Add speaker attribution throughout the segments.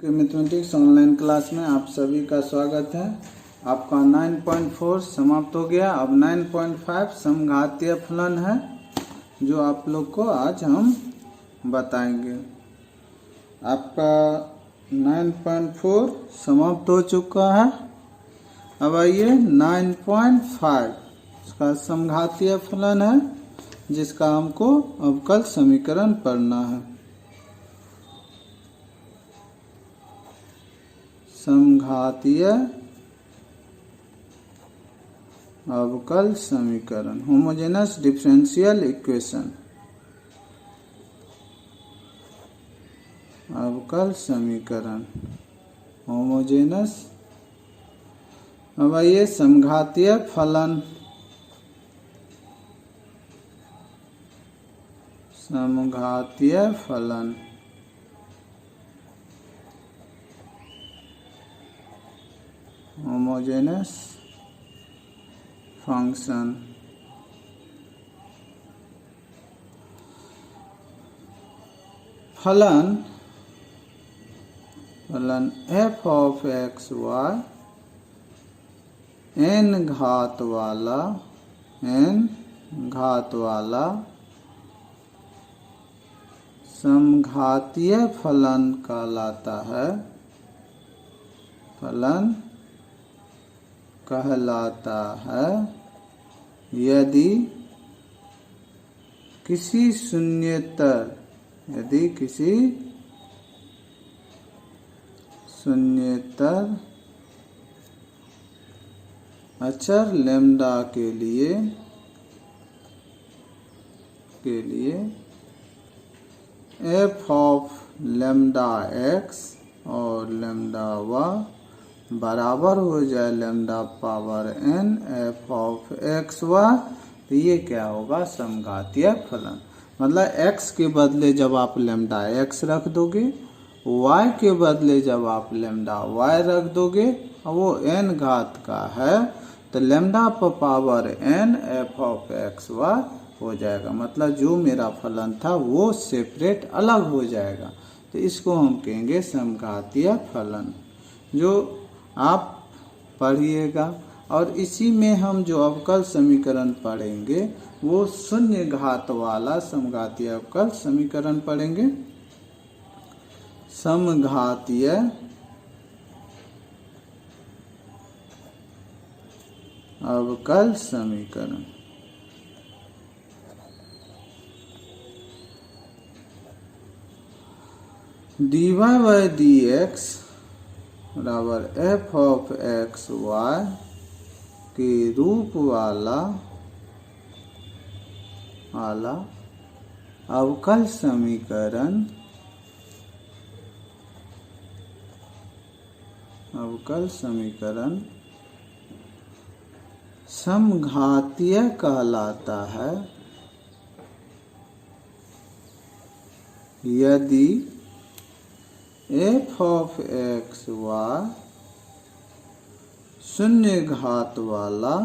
Speaker 1: Mathematics online class में आप सभी का स्वागत है। आपका 9.4 समाप्त हो गया। अब 9.5 समघातीय फलन है जो आप लोग को आज हम बताएंगे। आपका 9.4 समाप्त हो चुका है। अब आइए 9.5 इसका समघातीय फलन है जिसका हमको अवकल समीकरण पढ़ना है। समघातीय अवकल समीकरण, होमोजेनस डिफरेंशियल इक्वेशन, अवकल समीकरण, होमोजेनस। अब आइए समघातीय फलन, समघातीय फलन, होमोजेनस फंक्शन। फलन f of x y n घात वाला समघातीय फलन कहलाता है। फलन कहलाता है यदि किसी शून्येतर अचर लैम्डा के लिए f ऑफ लैम्डा x और लैम्डा y बराबर हो जाए lambda power n f of x y, तो ये क्या होगा? समघातीय फलन। मतलब x के बदले जब आप लैम्डा x रख दोगे, y के बदले जब आप लैम्डा y रख दोगे और वो n घात का है तो lambda power n f of x Y हो जाएगा। मतलब जो मेरा फलन था वो सेपरेट अलग हो जाएगा, तो इसको हम कहेंगे समघातीय फलन, जो आप पढ़िएगा। और इसी में हम जो अवकल समीकरण पढ़ेंगे वो शून्य घात वाला समघातीय अवकल समीकरण पढ़ेंगे। समघातीय अवकल समीकरण, dy बाय dx बराबर f ऑफ एक्स वाई के रूप वाला अवकल समीकरण, समघातीय कहलाता है यदि f ऑफ एक्स वाई शून्य घात वाला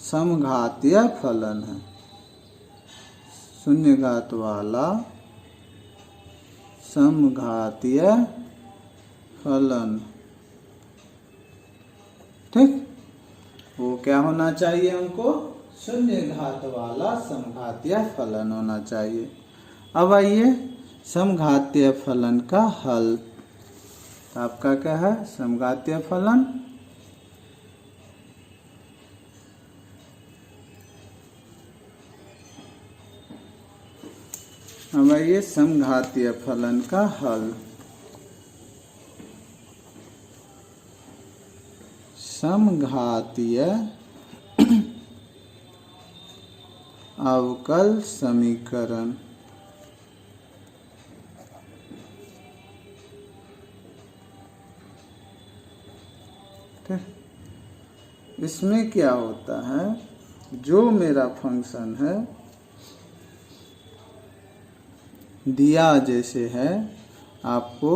Speaker 1: समघातीय फलन है। शून्य घात वाला समघातीय फलन, ठीक। वो क्या होना चाहिए? हमको शून्य घात वाला समघातीय फलन होना चाहिए। अब आइए समघातीय फलन का हल। तो आपका क्या है? समघातीय फलन अब आइए समघातीय फलन का हल। समघातीय अवकल समीकरण, इसमें क्या होता है? जो मेरा फंक्शन है दिया जैसे है, आपको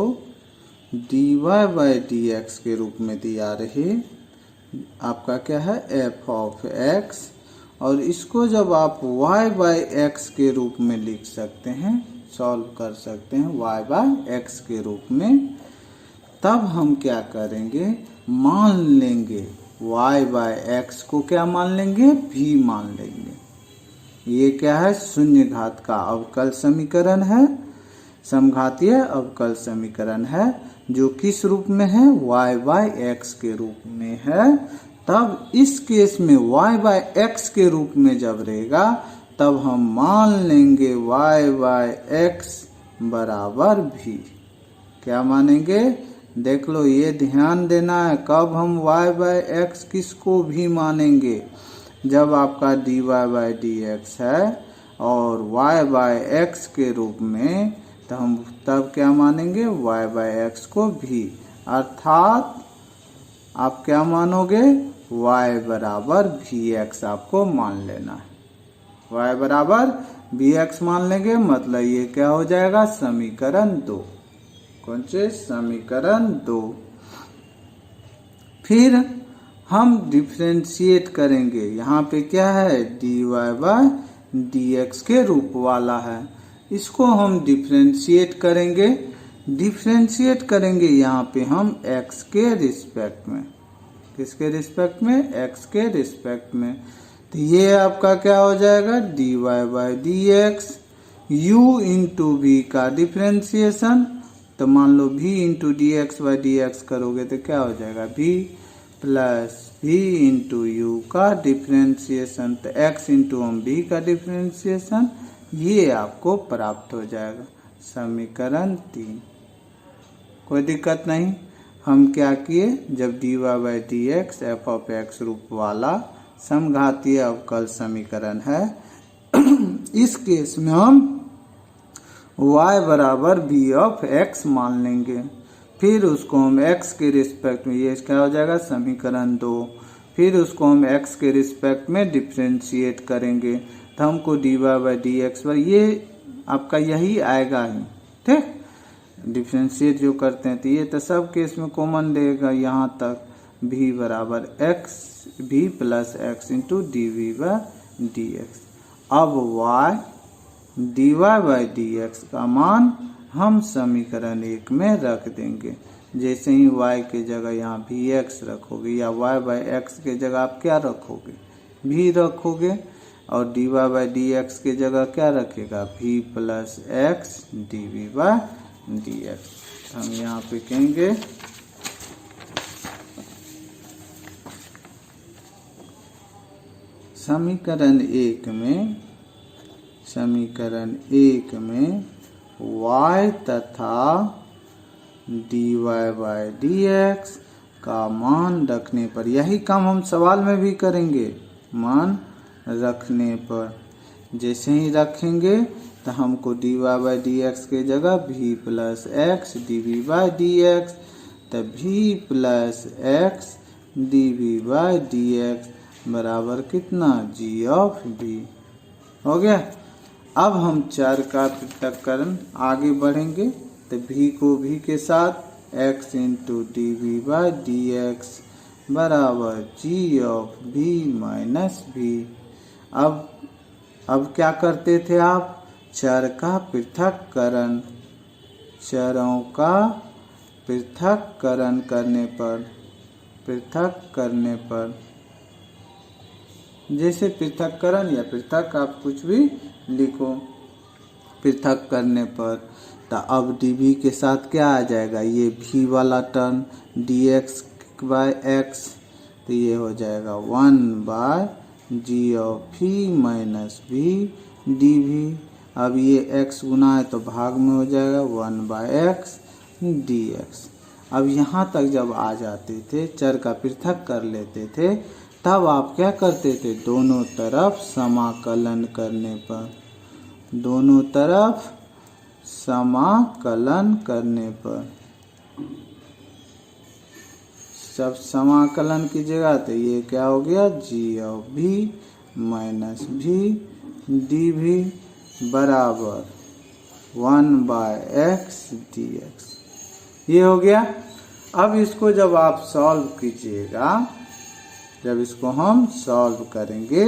Speaker 1: dy बाय dx के रूप में दिया रही, आपका क्या है? f ऑफ x और इसको जब आप y बाय एक्स के रूप में लिख सकते हैं, सॉल्व कर सकते हैं y बाय एक्स के रूप में, तब हम क्या करेंगे, मान लेंगे y बाय एक्स को क्या मान लेंगे, v मान लेंगे। ये क्या है, शून्य घात का अवकल समीकरण है, समघातीय अवकल समीकरण है, जो किस रूप में है, y बाय एक्स के रूप में है। तब इस केस में y बाय एक्स के रूप में जब रहेगा, तब हम मान लेंगे y बाय एक्स बराबर v। क्या मानेंगे, देख लो, ये ध्यान देना है, कब हम y बाय एक्स किसको भी मानेंगे, जब आपका dy बाय dx है और y बाय एक्स के रूप में, तो हम तब क्या मानेंगे, y बाय एक्स को भी, अर्थात आप क्या मानोगे, y बराबर vx आपको मान लेना है। y बराबर vx मान लेंगे, मतलब ये क्या हो जाएगा, समीकरण 2। कौन से, समीकरण 2। फिर हम डिफरेंशिएट करेंगे, यहाँ पे क्या है, dy बाय dx के रूप वाला है, इसको हम डिफरेंशिएट करेंगे। डिफरेंशिएट करेंगे यहाँ पे हम x के रिस्पेक्ट में, किसके रिस्पेक्ट में, x के रिस्पेक्ट में। तो ये आपका क्या हो जाएगा, dy by dx, u into v का डिफरेंशिएशन, तो मान लो v into dx by dx करोगे तो क्या हो जाएगा, v plus v into u का डिफरेंशिएशन, तो x इंटू हम v का डिफरेंशिएशन, ये आपको प्राप्त हो जाएगा, समीकरण 3। कोई दिक्कत नहीं। हम क्या किए, जब dy by dx f of x रूप वाला समघातीय अवकल समीकरण है, इस केस में हम y बराबर v ऑफ x मान लेंगे। फिर उसको हम x के रिस्पेक्ट में, ये क्या हो जाएगा, समीकरण 2। फिर उसको हम x के रिस्पेक्ट में डिफरेंशिएट करेंगे, तो हमको dy बाय dx पर ये आपका यही आएगा ही, ठीक। डिफरेंशिएट जो करते हैं तो ये तो सब केस में कॉमन रहेगा यहाँ तक, v बराबर x, v plus x into d v by D x. अब y dy बाई dx का मान हम समीकरण 1 में रख देंगे। जैसे ही y के जगह यहाँ vx रखोगे, या y बाई एक्स के जगह आप क्या रखोगे, v रखोगे, और dy बाई dx के जगह क्या रखेगा, v plus x d v by D x. हम यहाँ पे कहेंगे समीकरण 1 में y तथा dy बाई dx का मान रखने पर, यही काम हम सवाल में भी करेंगे, मान रखने पर जैसे ही रखेंगे तो हमको dy बाई dx के जगह v plus x d v by D x, तो v plus x d v by D x बराबर कितना, g ऑफ v। हो गया। अब हम चर का पृथक्करण आगे बढ़ेंगे, तो v को v के साथ x into d v by D x बराबर g of v minus v। अब क्या करते थे आप, चर का पृथक्करण, चरों का पृथक्करण करने पर जैसे पृथक्करण या पृथक आप कुछ भी लिखो, पृथक करने पर, तो अब dv के साथ क्या आ जाएगा, ये v वाला टर्म dx बाय x, तो ये हो जाएगा 1 by g of v minus v dv। अब ये x गुना है तो भाग में हो जाएगा 1 बाय एक्स dx। अब यहाँ तक जब आ जाते थे, चर का पृथक कर लेते थे, तब आप क्या करते थे, दोनों तरफ समाकलन करने पर, दोनों तरफ समाकलन करने पर, सब समाकलन कीजिएगा तो ये क्या हो गया, g of v minus v dv बराबर 1 बाय एक्स dx। ये हो गया। अब इसको जब आप सॉल्व कीजिएगा, जब इसको हम सॉल्व करेंगे,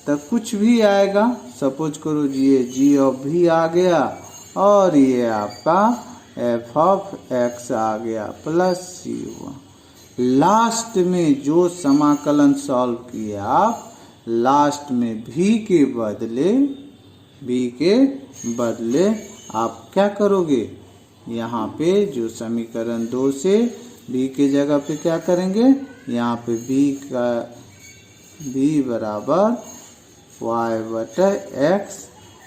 Speaker 1: तो कुछ भी आएगा, सपोज करो ये जी ऑफ भी आ गया और ये आपका एफ ऑफ एक्स आ गया प्लस सी हुआ। लास्ट में जो समाकलन सॉल्व किया आप, लास्ट में भी के बदले आप क्या करोगे, यहाँ पे जो समीकरण 2 से b के जगह पे क्या करेंगे, यहाँ पे b बराबर y बटा x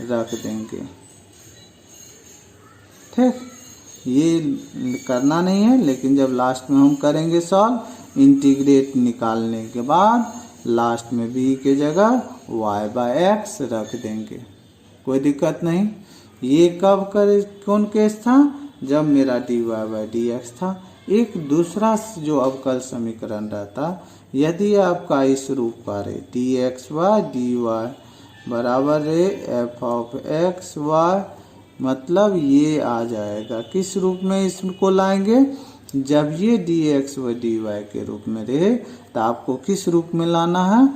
Speaker 1: रख देंगे। ठीक, ये करना नहीं है, लेकिन जब लास्ट में हम करेंगे सॉल्व, इंटीग्रेट निकालने के बाद लास्ट में b के जगह y बाय एक्स रख देंगे, कोई दिक्कत नहीं। ये कब कौन केस था, जब मेरा dy बाय dx था। एक दूसरा जो अवकल समीकरण रहता, यदि आपका इस रूप का रहे dx बाय dy बराबर रहे एफ ऑफ एक्स वाई, मतलब ये आ जाएगा किस रूप में, इसको लाएंगे जब ये dx व dy के रूप में रहे तो आपको किस रूप में लाना है,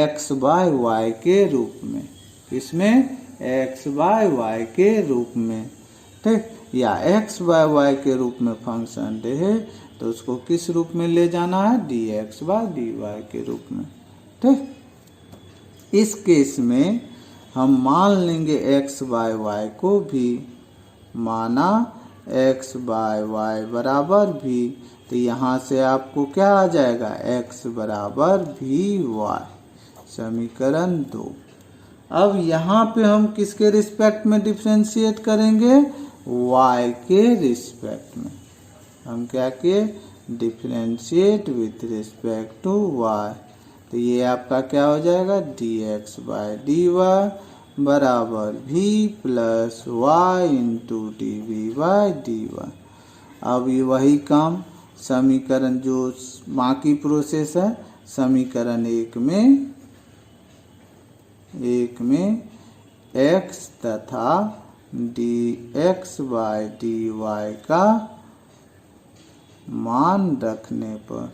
Speaker 1: x बाय y के रूप में। किसमें, x बाय y के रूप में। ठीक, या x बाय y के रूप में फंक्शन रहे तो उसको किस रूप में ले जाना है, dx बाय dy के रूप में। ठीक, इस केस में हम मान लेंगे x बाय y को भी, माना x बाय y बराबर भी, तो यहाँ से आपको क्या आ जाएगा, x बराबर भी y, समीकरण 2। अब यहाँ पे हम किसके रिस्पेक्ट में डिफरेंशिएट करेंगे, y के रिस्पेक्ट में। हम क्या किए, differentiate with respect to y, तो ये आपका क्या हो जाएगा, dx बाय dy बराबर v plus y into dv by dy। अब ये वही काम समीकरण जो बाकी प्रोसेस है, समीकरण एक में x तथा dx बाय dy का मान रखने पर,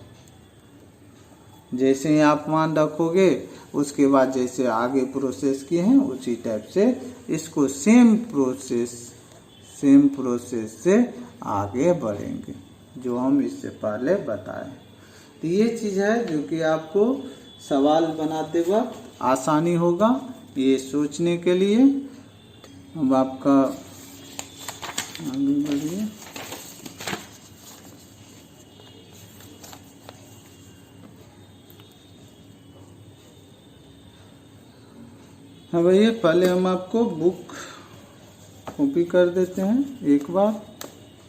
Speaker 1: जैसे ही आप मान रखोगे उसके बाद जैसे आगे प्रोसेस किए हैं उसी टाइप से इसको सेम प्रोसेस से आगे बढ़ेंगे, जो हम इससे पहले बताए। तो ये चीज़ है जो कि आपको सवाल बनाते वक्त आसानी होगा ये सोचने के लिए। अब आपका आगे बढ़िए। हाँ भैया, पहले हम आपको बुक कॉपी कर देते हैं एक बार,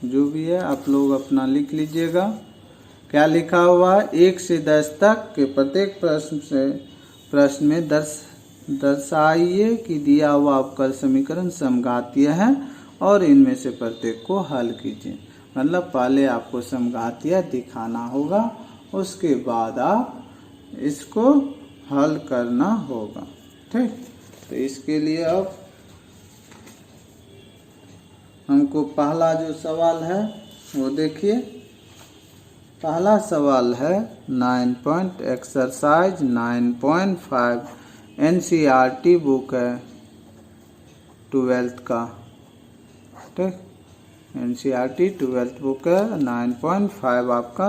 Speaker 1: जो भी है आप लोग अपना लिख लीजिएगा। क्या लिखा हुआ है, 1 से 10 तक के प्रत्येक प्रश्न में दर्शाइए कि दिया हुआ अवकल समीकरण समघातीय है और इनमें से प्रत्येक को हल कीजिए। मतलब पहले आपको समघातीय दिखाना होगा, उसके बाद आप इसको हल करना होगा। ठीक, तो इसके लिए अब हमको पहला जो सवाल है वो देखिए। पहला सवाल है एक्सरसाइज 9.5 NCERT बुक है 12th का। ठीक, NCERT 12th बुक है 9.5 आपका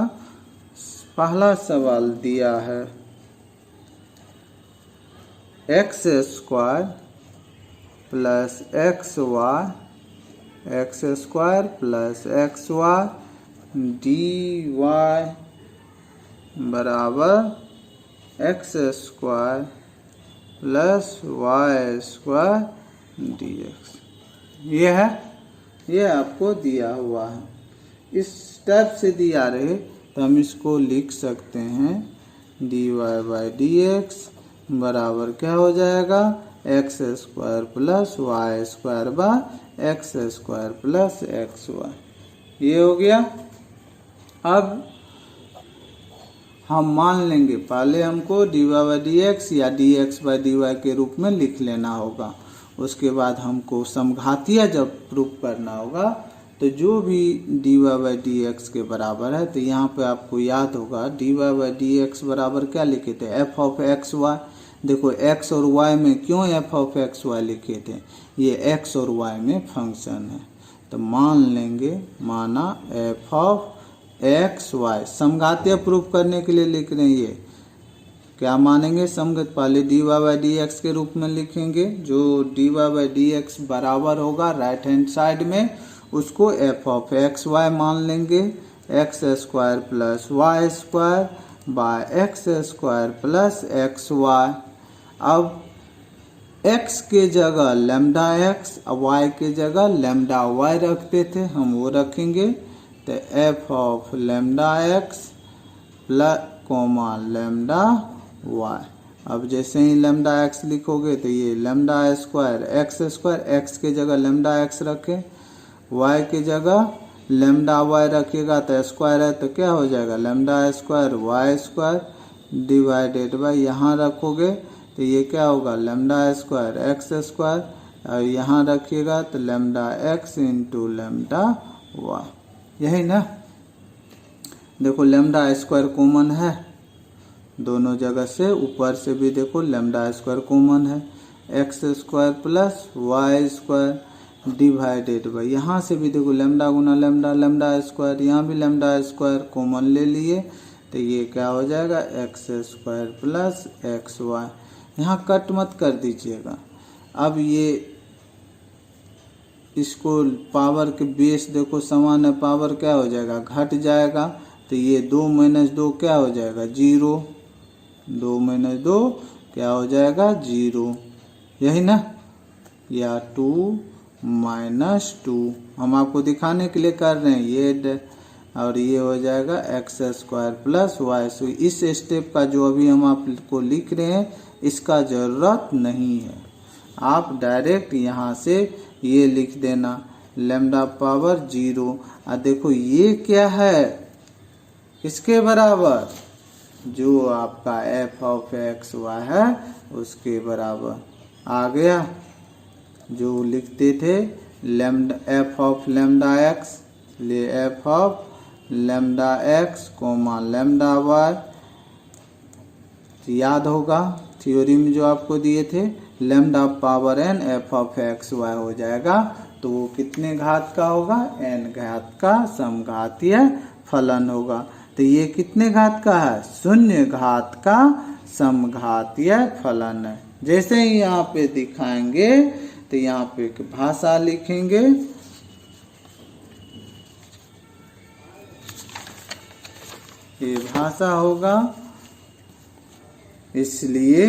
Speaker 1: पहला सवाल दिया है। X square plus X square plus x Y D Y बराबर x square plus Y square D X. ये है, ये आपको दिया हुआ है। इस टाइप से दिया रहे तो हम इसको लिख सकते हैं D Y by D x बराबर क्या हो जाएगा, x square plus Y square by x square plus x Y. ये हो गया। अब हम मान लेंगे, पहले हमको D Y by D X या D X by D Y के रूप में लिख लेना होगा। उसके बाद हमको समघातीय जब प्रूफ करना होगा तो जो भी d Y by D x के बराबर है, तो यहाँ पे आपको याद होगा d Y by D x बराबर क्या लिखे थे, एफ ऑफ एक्स वाई। देखो x और y में क्यों एफ ऑफ एक्स वाई लिखे थे, ये x और y में फंक्शन है, तो मान लेंगे, माना एफ ऑफ एक्स वाई, समघातीय प्रूफ करने के लिए लिख रहे हैं, ये क्या मानेंगे समगत, पहले dy बाई डी एक्स के रूप में लिखेंगे, जो dy बाई डी एक्स बराबर होगा राइट हैंड साइड में उसको एफ ऑफ एक्स वाई मान लेंगे, x square plus Y square by x square plus x y. अब x के जगह लेमडा x, y के जगह लेमडा y रखते थे, हम वो रखेंगे, तो f of lambda x plus comma lambda y। अब जैसे ही लेमडा x लिखोगे तो ये लेमडा स्क्वायर x के जगह लेमडा x रखे, y के जगह लेमडा y रखिएगा तो स्क्वायर है तो क्या हो जाएगा lambda square y square divided by, यहाँ रखोगे तो ये क्या होगा लेमडा स्क्वायर एक्स स्क्वायर, और यहाँ रखिएगा तो lambda x into lambda y, यही ना। देखो लेमडा स्क्वायर कॉमन है दोनों जगह से, ऊपर से भी देखो लेमडा स्क्वायर कॉमन है, x square plus Y square divided by, यहाँ से भी देखो लेमडा गुना लेमडा, लेमडा स्क्वायर, यहाँ भी लेमडा स्क्वायर कॉमन ले लिए तो ये क्या हो जाएगा x square plus x y, यहाँ कट मत कर दीजिएगा। अब ये इसको पावर के बेस देखो समान है, पावर क्या हो जाएगा घट जाएगा, तो ये 2 माइनस 2 क्या हो जाएगा 0, 2 माइनस 2 क्या हो जाएगा 0, यही ना, या 2 माइनस 2, हम आपको दिखाने के लिए कर रहे हैं ये, और ये हो जाएगा एक्स स्क्वायर प्लस वाई। सो इस स्टेप का जो अभी हम आपको लिख रहे हैं इसका ज़रूरत नहीं है, आप डायरेक्ट यहाँ से ये लिख देना लेमडा पावर 0। और देखो ये क्या है किसके बराबर, जो आपका एफ ऑफ एक्स वाई है उसके बराबर आ गया, जो लिखते थे lambda F of lambda X, ले F of lambda X comma lambda Y, याद होगा थ्योरी में जो आपको दिए थे, lambda power n F of x Y हो जाएगा, तो वो कितने घात का होगा n घात का समघातीय फलन होगा। तो ये कितने घात का है 0 घात का समघातीय फलन है। जैसे ही यहाँ पे दिखाएंगे तो यहाँ पे एक भाषा लिखेंगे, ये भाषा होगा, इसलिए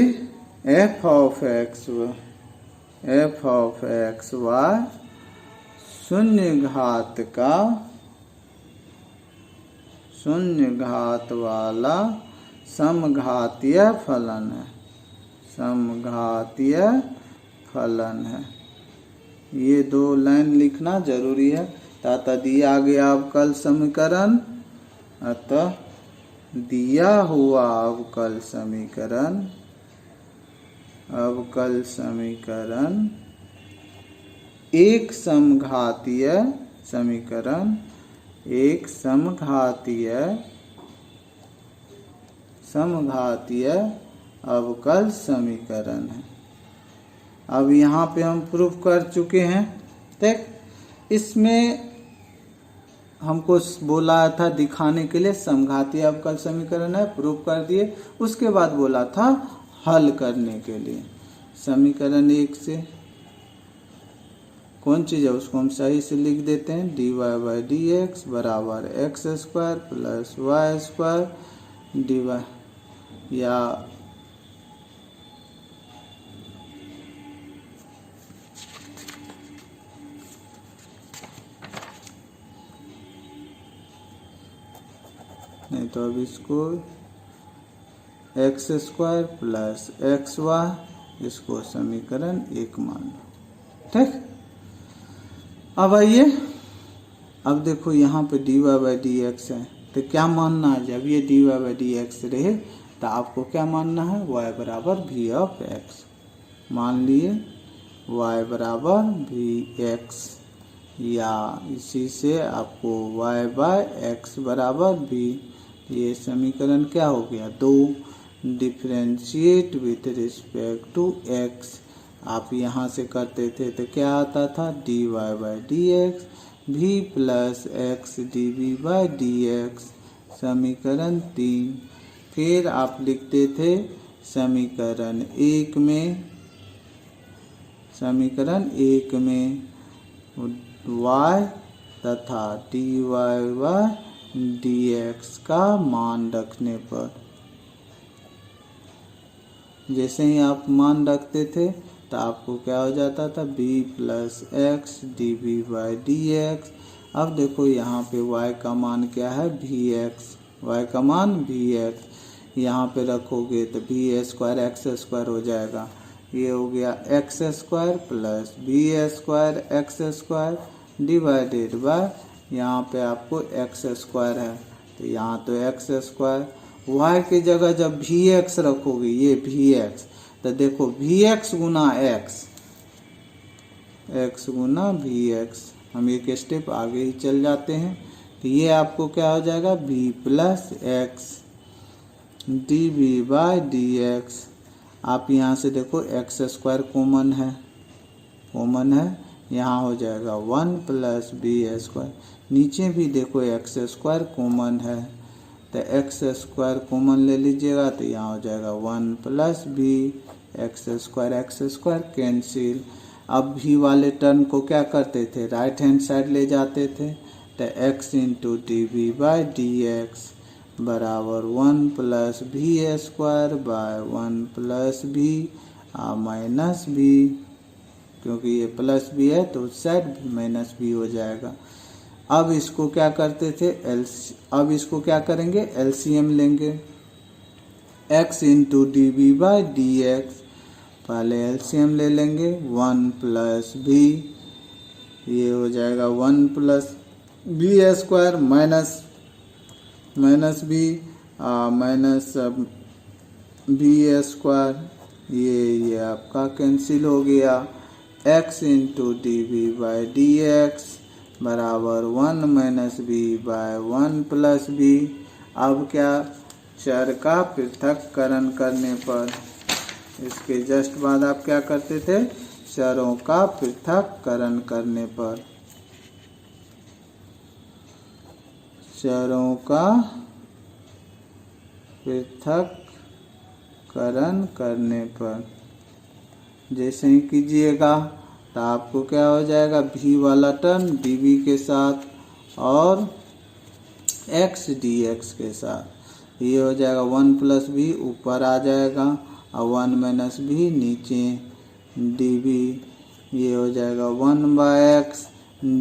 Speaker 1: एफ ऑफ एक्स वाई 0 घात वाला समघातीय फलन है, समघातीय फलन है। ये 2 लाइन लिखना जरूरी है, ताता दिया गया अवकल समीकरण, अतः दिया हुआ अवकल समीकरण एक समघातीय समीकरण, एक समघातीय अवकल समीकरण है। अब यहाँ पे हम प्रूफ कर चुके हैं, देख इसमें हमको बोला था दिखाने के लिए समघातीय अवकल समीकरण है, प्रूफ कर दिए, उसके बाद बोला था हल करने के लिए। समीकरण 1 से कौन चीज़ है उसको हम सही से लिख देते हैं, dy बाई डी एक्स बराबर x square plus Y square dy, या नहीं तो अब इसको x square plus x y, इसको समीकरण 1 मान लो, ठीक। अब आइए, अब देखो यहाँ पे dy बाई डी एक्स है, तो क्या मानना है, जब ये dy बाई डी एक्स रहे तो आपको क्या मानना है y बराबर v ऑफ x, मान लिए y बराबर v x, या इसी से आपको y बाय x बराबर v, ये समीकरण क्या हो गया 2। Differentiate with respect to x. आप यहाँ से करते थे तो क्या आता था, dy बाई डी एक्स भी plus x d v by D x, समीकरण 3। फिर आप लिखते थे समीकरण 1 में y तथा dy बाई डी एक्स का मान रखने पर, जैसे ही आप मान रखते थे तो आपको क्या हो जाता था, b plus x d v by D x. अब देखो यहाँ पे y का मान क्या है, vx, y का मान vx, यहाँ पे रखोगे तो v स्क्वायर एक्स स्क्वायर हो जाएगा, ये हो गया x square plus b square x square divided by, यहाँ पे आपको एक्स स्क्वायर है तो यहाँ तो एक्स स्क्वायर, y की जगह जब vx रखोगे, ये vx, तो देखो vx गुना x गुना vx, हम एक स्टेप आगे ही चल जाते हैं तो ये आपको क्या हो जाएगा, v plus x d v by D x. आप यहाँ से देखो एक्स स्क्वायर कॉमन है, यहाँ हो जाएगा 1 प्लस बी स्क्वायर, नीचे भी देखो एक्स स्क्वायर कॉमन है तो एक्स स्क्वायर कॉमन ले लीजिएगा तो यहाँ हो जाएगा 1 plus b, x square cancel. अब भी वाले टर्म को क्या करते थे, राइट हैंड साइड ले जाते थे तो x into d v by D x बराबर 1 प्लस भी स्क्वायर बाय 1 प्लस भी माइनस बी, क्योंकि ये प्लस बी है तो उस साइड माइनस बी हो जाएगा। अब इसको क्या करते थे, अब इसको क्या करेंगे, एलसीएम लेंगे, x into d v by D x, पहले एलसीएम ले लेंगे, 1 प्लस भी, ये हो जाएगा 1 plus b square minus b minus b square, ये आपका कैंसिल हो गया, x into d v by D x बराबर 1 minus b by 1 plus b. अब क्या, चर का पृथक्करण करने पर, इसके जस्ट बाद आप क्या करते थे, चरों का पृथक्करण करने पर, चरों का पृथक्करण करने पर जैसे ही कीजिएगा तो आपको क्या हो जाएगा, v वाला टर्म dv के साथ और x dx के साथ, ये हो जाएगा 1 प्लस बी ऊपर आ जाएगा और 1 माइनस बी नीचे dv, ये हो जाएगा 1 बाय एक्स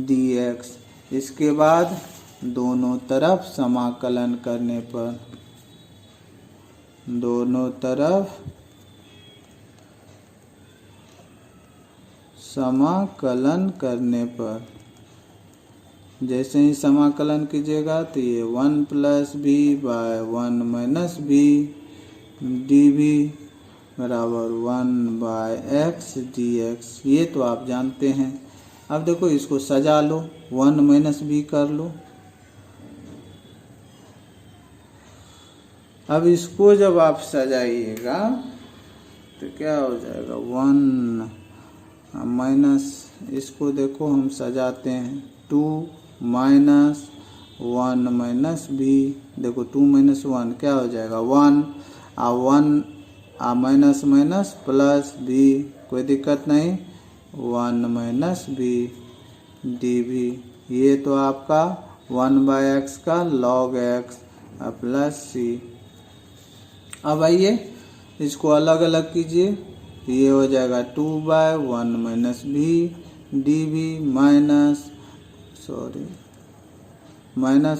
Speaker 1: dx। इसके बाद दोनों तरफ समाकलन करने पर, दोनों तरफ समाकलन करने पर, जैसे ही समाकलन कीजिएगा तो ये 1 plus b by 1 minus b d v बराबर 1 बाय एक्स डी एक्स, ये तो आप जानते हैं। अब देखो इसको सजा लो, 1 माइनस बी कर लो। अब इसको जब आप सजाइएगा तो क्या हो जाएगा, 1 माइनस, इसको देखो हम सजाते हैं 2 माइनस 1 माइनस बी, देखो 2 माइनस 1 क्या हो जाएगा 1, 1 माइनस माइनस प्लस बी, कोई दिक्कत नहीं, 1 माइनस बी डी वी, ये तो आपका 1 बाय एक्स का लॉग एक्स प्लस सी। अब आइए इसको अलग अलग कीजिए, ये हो जाएगा 2 by 1 minus b d v minus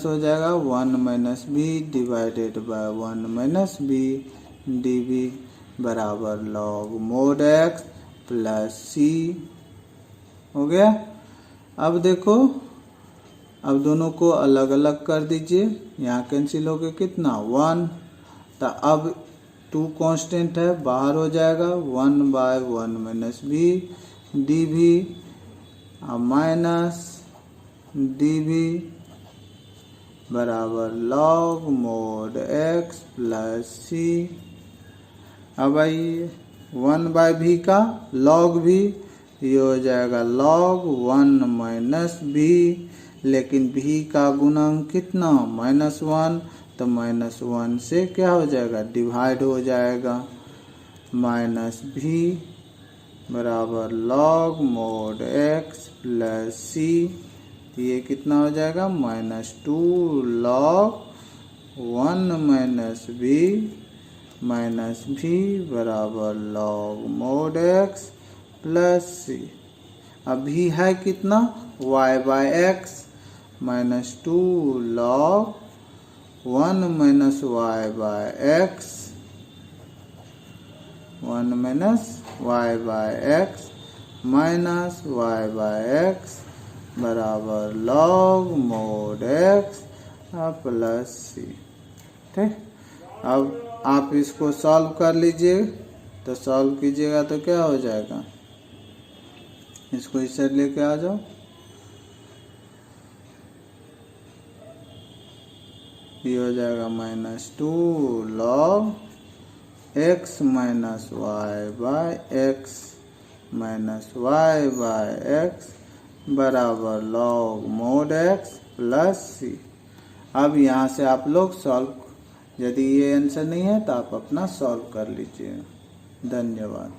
Speaker 1: हो जाएगा 1 minus b divided by 1 minus b d v बराबर log mod x plus c हो गया। अब देखो, अब दोनों को अलग अलग कर दीजिए, यहाँ कैंसिल हो गया कितना 1, तो अब 2 कांस्टेंट है बाहर हो जाएगा, 1 by 1 minus b d v minus d v बराबर log mod x plus c. अब आइए 1/v का log v, ये हो जाएगा log 1 माइनस v, लेकिन v का गुणांक कितना -1, तो -1 से क्या हो जाएगा डिवाइड हो जाएगा, -v बराबर log mod x plus c, ये कितना हो जाएगा -2 log 1 माइनस v बराबर log mod x plus c। अब भी है कितना y/x, -2 log 1 minus y/x, 1 minus y/x minus y/x बराबर log mod x plus c। ठीक, अब आप इसको सॉल्व कर लीजिए, तो सॉल्व कीजिएगा तो क्या हो जाएगा, इसको इस साइड लेके आ जाओ, ये हो जाएगा -2 log x minus y/x minus y/x बराबर log mod x plus c। अब यहाँ से आप लोग सॉल्व, यदि ये आंसर नहीं है तो आप अपना सॉल्व कर लीजिए। धन्यवाद।